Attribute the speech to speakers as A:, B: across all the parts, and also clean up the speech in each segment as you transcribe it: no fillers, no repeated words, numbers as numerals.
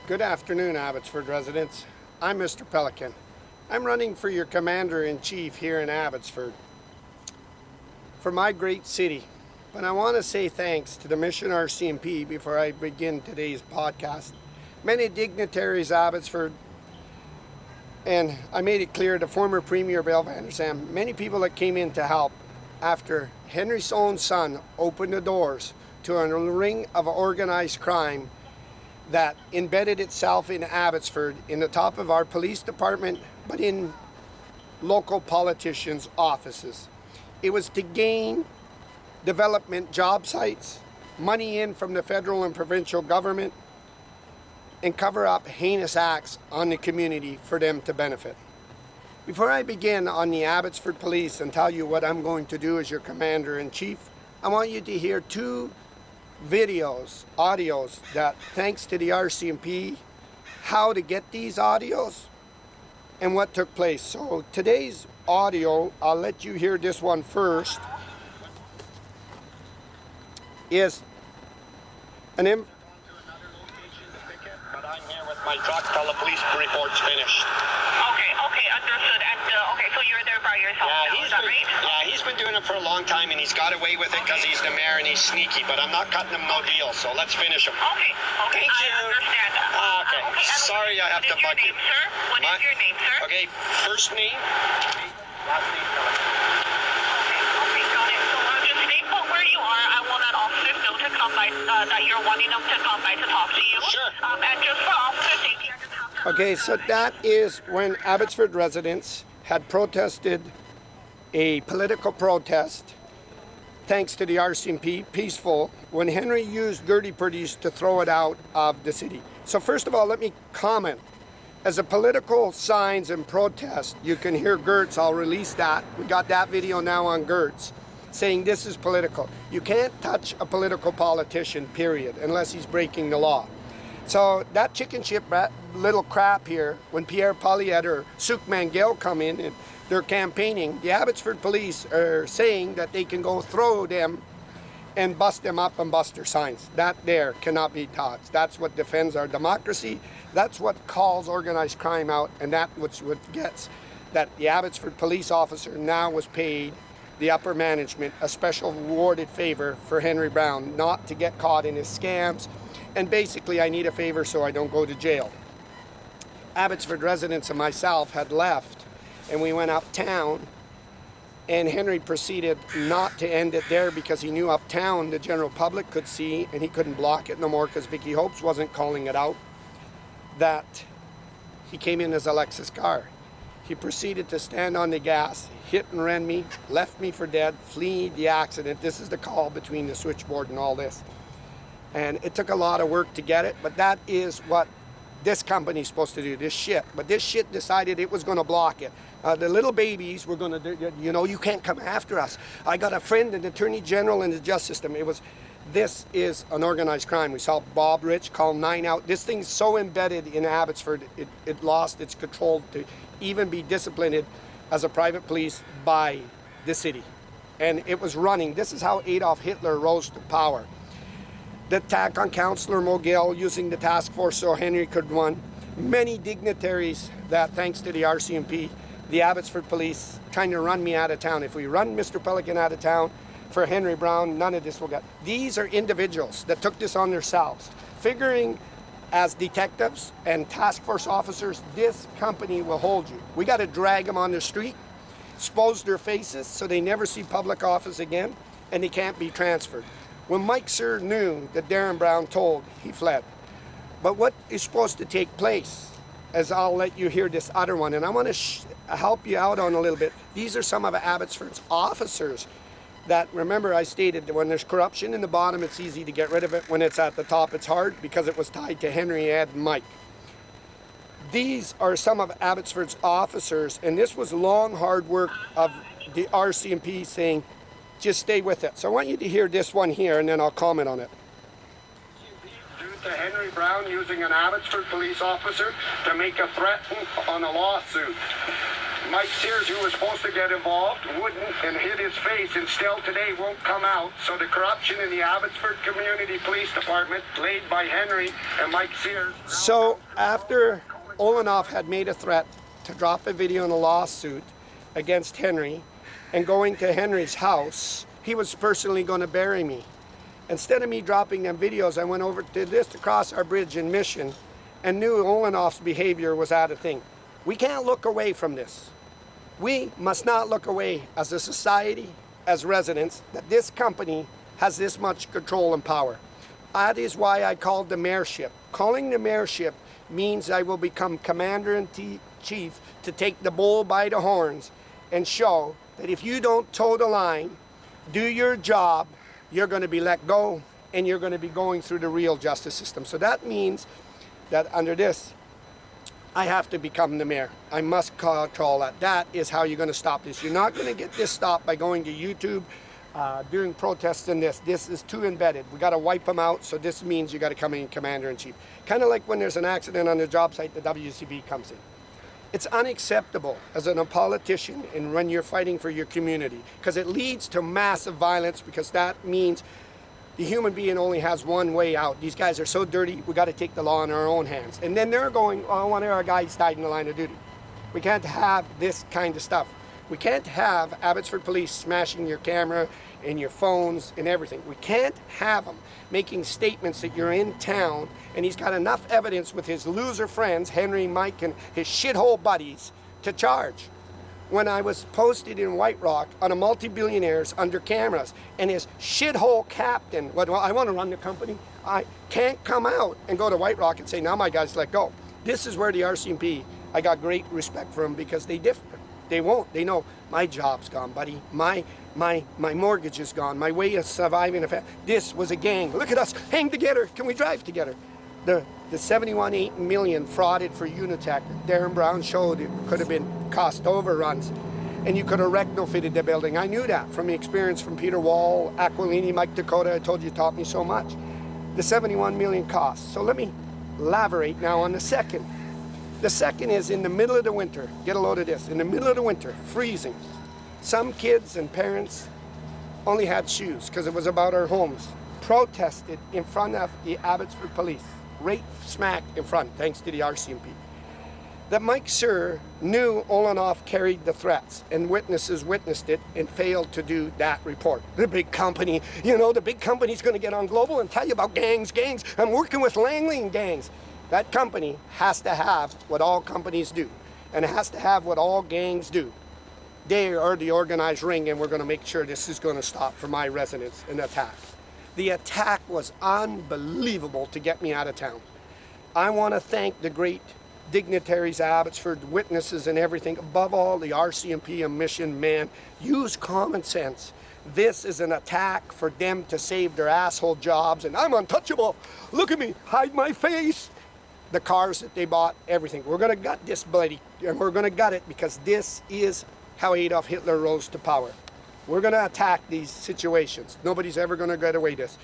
A: Good afternoon, Abbotsford residents. I'm Mr. Pelican. I'm running for your Commander-in-Chief here in Abbotsford, for my great city. But I want to say thanks to the Mission RCMP before I begin today's podcast. Many dignitaries Abbotsford, and I made it clear to former Premier Bill Vander Zalm, many people that came in to help after Henry's own son opened the doors to a ring of organized crime that embedded itself in Abbotsford, in the top of our police department, but in local politicians' offices. It was to gain development job sites, money in from the federal and provincial government, and cover up heinous acts on the community for them to benefit. Before I begin on the Abbotsford Police and tell you what I'm going to do as your Commander-in-Chief, I want you to hear two audios that, thanks to the RCMP, how to get these audios and what took place. So today's audio, I'll let you hear this one first, is
B: but I'm here with my truck till the police report's finished.
C: Okay, understood. And so you're there by yourself now, is that right?
B: Yeah, he's been doing it for a long time, and he's got away with it because he's the mayor and he's sneaky, but I'm not cutting him no deal, so let's finish him.
C: Okay,
B: Thank you.
C: I understand that.
B: Okay. Sorry I have to bug you.
C: What is your name, sir?
B: Okay, first name, last name.
C: Okay, got it. So just stay put where you are. I will let officers know to come by, that you're wanting them to come by to talk to you.
B: Sure.
C: And just for officer safety, I just have to...
A: Okay, so that is when Abbotsford residents had protested a political protest, thanks to the RCMP, peaceful, when Henry used gurdy-purdies to throw it out of the city. So first of all, let me comment. As a political signs and protest, you can hear Gertz, I'll release that. We got that video now on Gertz, saying this is political. You can't touch a political politician, period, unless he's breaking the law. So that chicken shit little crap here, when Pierre Poilievre or Souk Mangel come in and they're campaigning, the Abbotsford police are saying that they can go throw them and bust them up and bust their signs. That there cannot be touched. That's what defends our democracy. That's what calls organized crime out, and that's what gets that the Abbotsford police officer now was paid, the upper management, a special awarded favor for Henry Braun not to get caught in his scams. And basically, I need a favor so I don't go to jail. Abbotsford residents and myself had left, and we went uptown, and Henry proceeded not to end it there because he knew uptown the general public could see, and he couldn't block it no more because Vicky Hopes wasn't calling it out, that he came in his a Lexus car. He proceeded to stand on the gas, hit and ran me, left me for dead, flee the accident. This is the call between the switchboard and all this. And it took a lot of work to get it, but that is what this company's supposed to do, this shit. But this shit decided it was going to block it. The little babies were going to do, you can't come after us. I got a friend, an attorney general in the justice system. This is an organized crime. We saw Bob Rich call 9 out. This thing's so embedded in Abbotsford, it lost its control to even be disciplined as a private police by the city. And it was running. This is how Adolf Hitler rose to power. The attack on Councillor Mogill using the task force so Henry could run. Many dignitaries that, thanks to the RCMP, the Abbotsford police, trying to run me out of town. If we run Mr. Pelican out of town for Henry Braun, none of this will get. These are individuals that took this on themselves, figuring as detectives and task force officers, this company will hold you. We got to drag them on the street, expose their faces so they never see public office again, and they can't be transferred. When Mike Sir knew that Darren Brown told, he fled. But what is supposed to take place, as I'll let you hear this other one, and I want to help you out on a little bit. These are some of Abbotsford's officers that, remember I stated that when there's corruption in the bottom, it's easy to get rid of it. When it's at the top, it's hard because it was tied to Henry, Ed, and Mike. These are some of Abbotsford's officers, and this was long, hard work of the RCMP saying, just stay with it. So I want you to hear this one here, and then I'll comment on it.
B: Due to Henry Braun using an Abbotsford police officer to make a threat on a lawsuit.
D: Mike Sears, who was supposed to get involved, wouldn't, and hid his face, and still today won't come out. So the corruption in the Abbotsford Community Police Department, led by Henry and Mike Sears.
A: So after Olenoff had made a threat to drop a video in a lawsuit against Henry and going to Henry's house, he was personally going to bury me. Instead of me dropping them videos, I went over to this across our bridge in Mission and knew Olenoff's behavior was at a thing. We can't look away from this. We must not look away as a society, as residents, that this company has this much control and power. That is why I called the mayorship. Calling the mayorship means I will become commander-in-chief to take the bull by the horns and show that if you don't toe the line, do your job, you're going to be let go and you're going to be going through the real justice system. So that means that under this, I have to become the mayor. I must control that. That is how you're going to stop this. You're not going to get this stopped by going to YouTube, doing protests in this. This is too embedded. We got to wipe them out. So this means you got to come in commander-in-chief. Kind of like when there's an accident on the job site, the WCB comes in. It's unacceptable as a politician and when you're fighting for your community, because it leads to massive violence, because that means the human being only has one way out. These guys are so dirty, we got to take the law in our own hands. And then they're going, oh, one of our guys died in the line of duty. We can't have this kind of stuff. We can't have Abbotsford Police smashing your camera and your phones and everything. We can't have them making statements that you're in town and he's got enough evidence with his loser friends, Henry, Mike, and his shithole buddies, to charge. When I was posted in White Rock on a multi-billionaires under cameras and his shithole captain, well, I want to run the company, I can't come out and go to White Rock and say, now my guys let go. This is where the RCMP, I got great respect for them because they differ. They won't. They know my job's gone, buddy. My mortgage is gone. My way of surviving. This was a gang. Look at us. Hang together. Can we drive together? The 71.8 million frauded for Unitech. Darren Brown showed it could have been cost overruns, and you could have retrofitted the building. I knew that from the experience from Peter Wall, Aquilini, Mike Dakota. I told you, taught me so much. The 71 million cost. So let me elaborate now on the second. The second is in the middle of the winter. Get a load of this. In the middle of the winter, freezing. Some kids and parents only had shoes because it was about our homes. Protested in front of the Abbotsford Police. Right smack in front, thanks to the RCMP. That Mike Sir knew Olenoff carried the threats and witnesses witnessed it and failed to do that report. The big company, the big company's going to get on Global and tell you about gangs. I'm working with Langley and gangs. That company has to have what all companies do, and it has to have what all gangs do. They are the organized ring, and we're going to make sure this is going to stop for my residents an attack. The attack was unbelievable to get me out of town. I want to thank the great dignitaries, Abbotsford, witnesses and everything. Above all, the RCMP and Mission, man, use common sense. This is an attack for them to save their asshole jobs, and I'm untouchable. Look at me, hide my face. The cars that they bought, everything. We're going to gut this bloody, and we're going to gut it because this is how Adolf Hitler rose to power. We're going to attack these situations. Nobody's ever going to get away with this.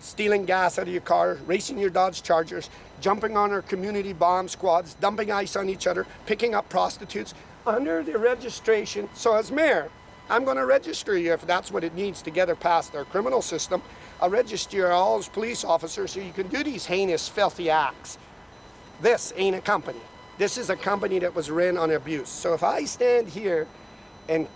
A: Stealing gas out of your car, racing your Dodge Chargers, jumping on our community bomb squads, dumping ice on each other, picking up prostitutes under the registration. So as mayor, I'm going to register you if that's what it needs to get her past our criminal system. I'll register all as police officers so you can do these heinous, filthy acts. This ain't a company. This is a company that was ran on abuse. So if I stand here and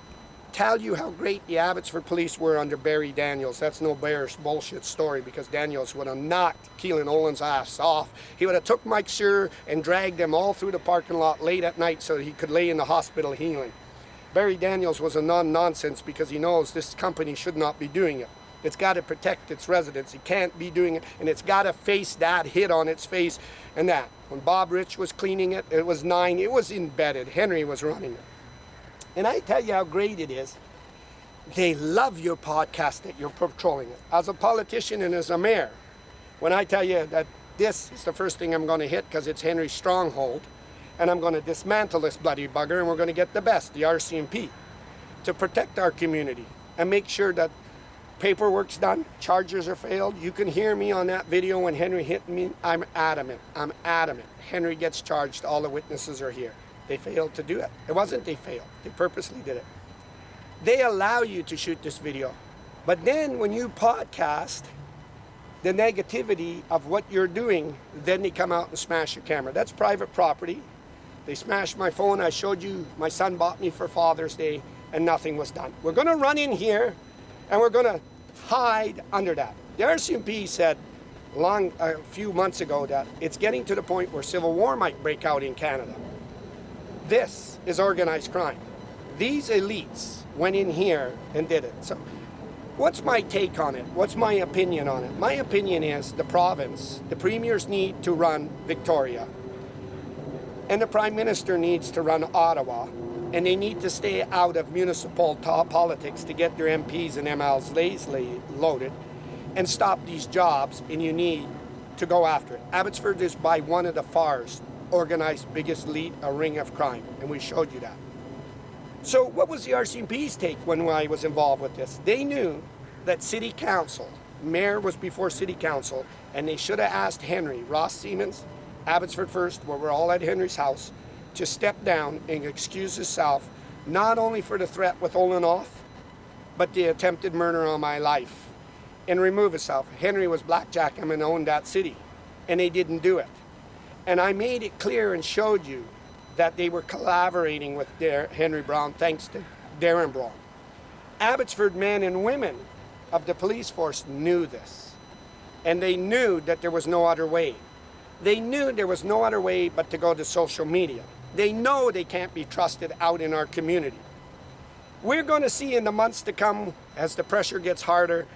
A: tell you how great the Abbotsford police were under Barry Daniels, that's no bearish bullshit story, because Daniels would have knocked Keelan Olin's ass off. He would have took Mike Shearer and dragged him all through the parking lot late at night so he could lay in the hospital healing. Barry Daniels was a non-nonsense because he knows this company should not be doing it. It's got to protect its residents. It can't be doing it, and it's got to face that hit on its face and that. When Bob Rich was cleaning it, it was 9. It was embedded. Henry was running it. And I tell you how great it is. They love your podcast that you're patrolling it. As a politician and as a mayor, when I tell you that this is the first thing I'm going to hit because it's Henry's stronghold, and I'm going to dismantle this bloody bugger, and we're going to get the best, the RCMP, to protect our community and make sure that paperwork's done, charges are failed. You can hear me on that video when Henry hit me. I'm adamant. Henry gets charged. All the witnesses are here. They failed to do it. It wasn't they failed. They purposely did it. They allow you to shoot this video. But then when you podcast the negativity of what you're doing, then they come out and smash your camera. That's private property. They smashed my phone. I showed you my son bought me for Father's Day, and nothing was done. We're going to run in here and we're going to hide under that. The RCMP said a few months ago that it's getting to the point where civil war might break out in Canada. This is organized crime. These elites went in here and did it. So what's my take on it? What's my opinion on it? My opinion is the province, the premiers need to run Victoria, and the Prime Minister needs to run Ottawa, and they need to stay out of municipal politics to get their MPs and MLs lazily loaded and stop these jobs, and you need to go after it. Abbotsford is by one of the farthest organized biggest elite, a ring of crime, and we showed you that. So what was the RCMP's take when I was involved with this? They knew that City Council, Mayor was before City Council, and they should have asked Henry, Ross Siemens, Abbotsford First, where we're all at Henry's house, to step down and excuse himself, not only for the threat with Olenoff, but the attempted murder on my life, and remove himself. Henry was blackjack him and owned that city, and they didn't do it. And I made it clear and showed you that they were collaborating with Henry Braun, thanks to Darren Braun. Abbotsford men and women of the police force knew this, and they knew that there was no other way. They knew there was no other way but to go to social media. They know they can't be trusted out in our community. We're going to see in the months to come, as the pressure gets harder,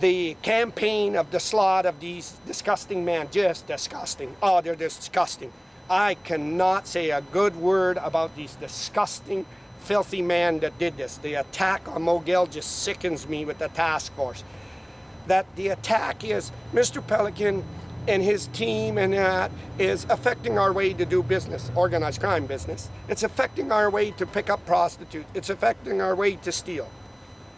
A: the campaign of the slaughter of these disgusting men. Just disgusting. Oh, they're disgusting. I cannot say a good word about these disgusting, filthy men that did this. The attack on Mogill just sickens me with the task force. That the attack is Mr. Pelican and his team, and that is affecting our way to do business, organized crime business. It's affecting our way to pick up prostitutes. It's affecting our way to steal.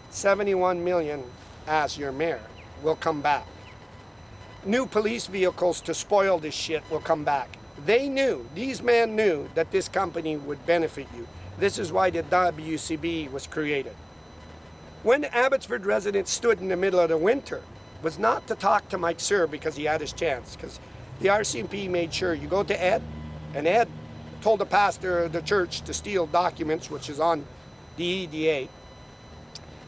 A: 71 million as your mayor will come back. New police vehicles to spoil this shit will come back. They knew, these men knew that this company would benefit you. This is why the WCB was created. When Abbotsford residents stood in the middle of the winter, was not to talk to Mike Sir because he had his chance, because the RCMP made sure you go to Ed, and Ed told the pastor of the church to steal documents, which is on the APD A,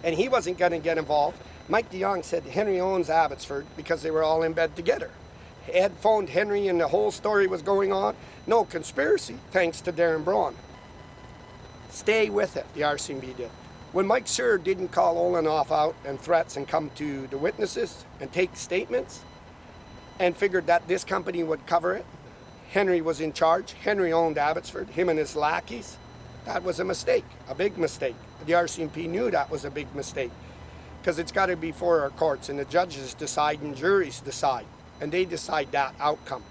A: and he wasn't going to get involved. Mike DeYoung said Henry owns Abbotsford because they were all in bed together. Ed phoned Henry and the whole story was going on. No conspiracy, thanks to Darren Braun. Stay with it, the RCMP did. When Mike Sir didn't call Olenoff out and threats and come to the witnesses and take statements and figured that this company would cover it, Henry was in charge. Henry owned Abbotsford, him and his lackeys. That was a mistake, a big mistake. The RCMP knew that was a big mistake because it's got to be for our courts, and the judges decide and juries decide, and they decide that outcome.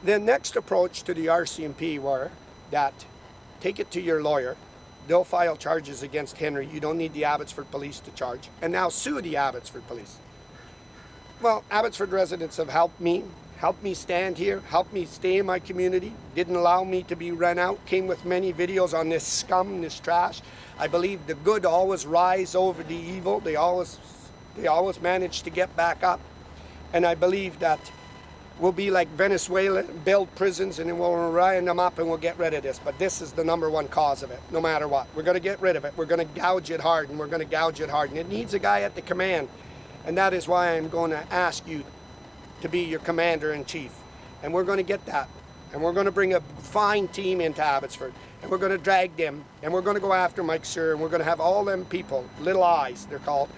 A: The next approach to the RCMP were that take it to your lawyer. They'll file charges against Henry. You don't need the Abbotsford police to charge. And now sue the Abbotsford police. Well, Abbotsford residents have helped me stand here, helped me stay in my community, didn't allow me to be run out, came with many videos on this scum, this trash. I believe the good always rise over the evil. They always manage to get back up. And I believe that we'll be like Venezuela, build prisons, and then we'll line them up and we'll get rid of this. But this is the number one cause of it, no matter what. We're going to get rid of it. We're going to gouge it hard, and we're going to gouge it hard. And it needs a guy at the command. And that is why I'm going to ask you to be your commander-in-chief. And we're going to get that. And we're going to bring a fine team into Abbotsford. And we're going to drag them. And we're going to go after Mike Sir. And we're going to have all them people, little eyes, they're called,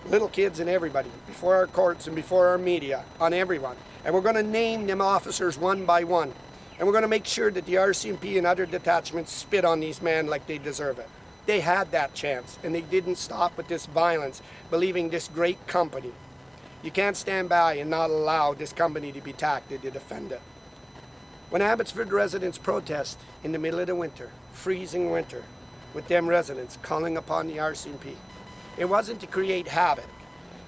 A: little kids and everybody, before our courts and before our media, on everyone. And we're going to name them officers one by one. And we're going to make sure that the RCMP and other detachments spit on these men like they deserve it. They had that chance, and they didn't stop with this violence, believing this great company. You can't stand by and not allow this company to be attacked to defend it. When Abbotsford residents protest in the middle of the winter, freezing winter, with them residents calling upon the RCMP, it wasn't to create havoc.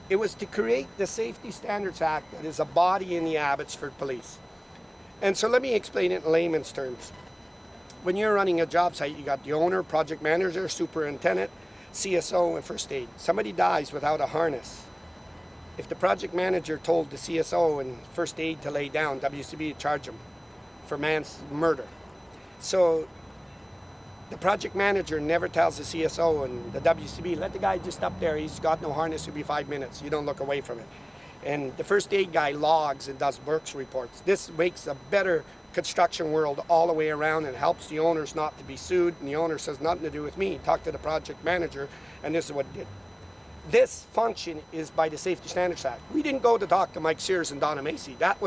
A: It was to create the Safety Standards Act that is a body in the Abbotsford Police. And so let me explain it in layman's terms. when you're running a job site, you got the owner, project manager, superintendent, CSO, and first aid. Somebody dies without a harness. If the project manager told the CSO and first aid to lay down, WCB would charge him for murder. So the project manager never tells the CSO and the WCB, let the guy just up there, he's got no harness, it'll be 5 minutes. You don't look away from it. And the first aid guy logs and does works reports. This makes a better construction world all the way around and helps the owners not to be sued. And the owner says nothing to do with me. Talk to the project manager, and this is what it did. This function is by the Safety Standards Act. We didn't go to talk to Mike Sears and Donna Macy. That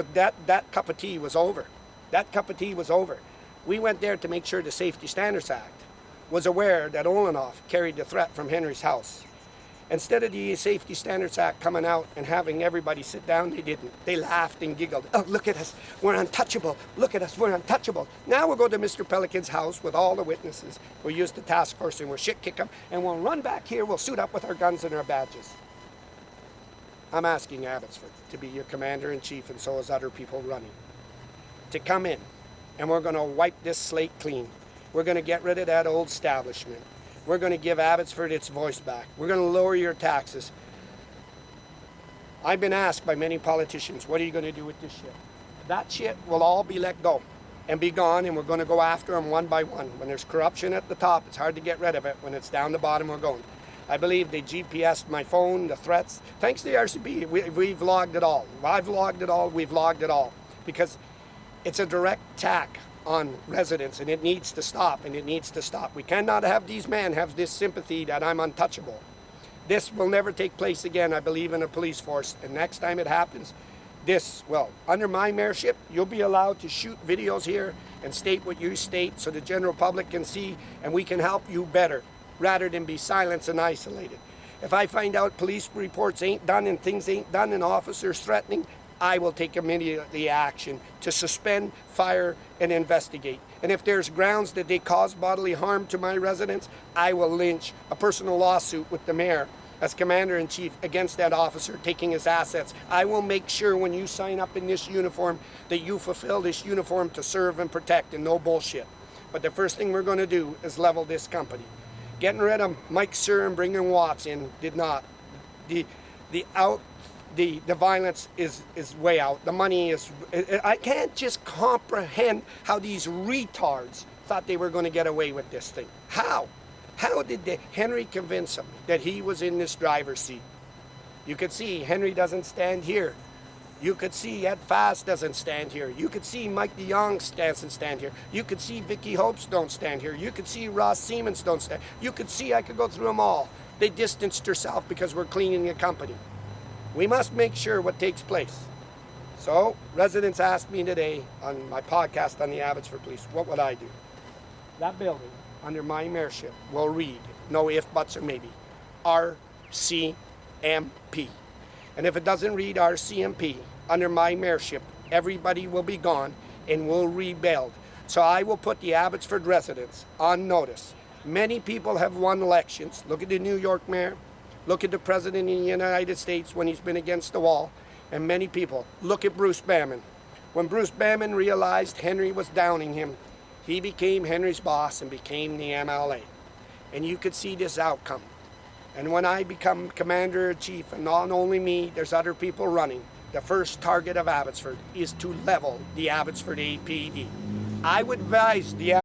A: cup of tea was over. That cup of tea was over. We went there to make sure the Safety Standards Act was aware that Olenoff carried the threat from Henry's house. Instead of the Safety Standards Act coming out and having everybody sit down, they didn't. They laughed and giggled. Oh, look at us, we're untouchable. Look at us, we're untouchable. Now we'll go to Mr. Pelican's house with all the witnesses. We'll use the task force and we'll shit kick them, and we'll run back here, we'll suit up with our guns and our badges. I'm asking Abbotsford to be your commander-in-chief, and so is other people running, to come in, and we're gonna wipe this slate clean. We're gonna get rid of that old establishment. We're going to give Abbotsford its voice back. We're going to lower your taxes. I've been asked by many politicians, what are you going to do with this shit? That shit will all be let go and be gone, and we're going to go after them one by one. When there's corruption at the top, it's hard to get rid of it. When it's down the bottom, we're going. I believe they GPSed my phone, the threats. Thanks to the RCB, we've logged it all. I've logged it all, we've logged it all. Because it's a direct attack on residents, and it needs to stop, and it needs to stop. We cannot have these men have this sympathy that I'm untouchable. This will never take place again. I believe in a police force, and next time it happens, under my mayorship, you'll be allowed to shoot videos here and state what you state so the general public can see, and we can help you better, rather than be silenced and isolated. If I find out police reports ain't done and things ain't done and officers threatening, I will take immediately action to suspend, fire, and investigate. And if there's grounds that they cause bodily harm to my residents, I will lynch a personal lawsuit with the mayor as commander-in-chief against that officer taking his assets. I will make sure when you sign up in this uniform that you fulfill this uniform to serve and protect, and no bullshit. But the first thing we're going to do is level this company. Getting rid of Mike Sir and bringing Watts in did not. The violence is way out. The money is... I can't just comprehend how these retards thought they were going to get away with this thing. How? How did Henry convince them that he was in this driver's seat? You could see Henry doesn't stand here. You could see Ed Fast doesn't stand here. You could see Mike DeYoung doesn't stand here. You could see Vicky Hopes don't stand here. You could see Ross Siemens don't stand. You could see, I could go through them all. They distanced themselves because we're cleaning the company. We must make sure what takes place. So, residents asked me today on my podcast on the Abbotsford Police, what would I do? That building, under my mayorship, will read, no if, buts, or maybe, RCMP. And if it doesn't read RCMP, under my mayorship, everybody will be gone and will rebuild. So I will put the Abbotsford residents on notice. Many people have won elections. Look at the New York mayor. Look at the President of the United States when he's been against the wall. And many people. Look at Bruce Bamman. When Bruce Bamman realized Henry was downing him, he became Henry's boss and became the MLA. And you could see this outcome. And when I become commander-in-chief, and not only me, there's other people running, the first target of Abbotsford is to level the Abbotsford APD. I would advise the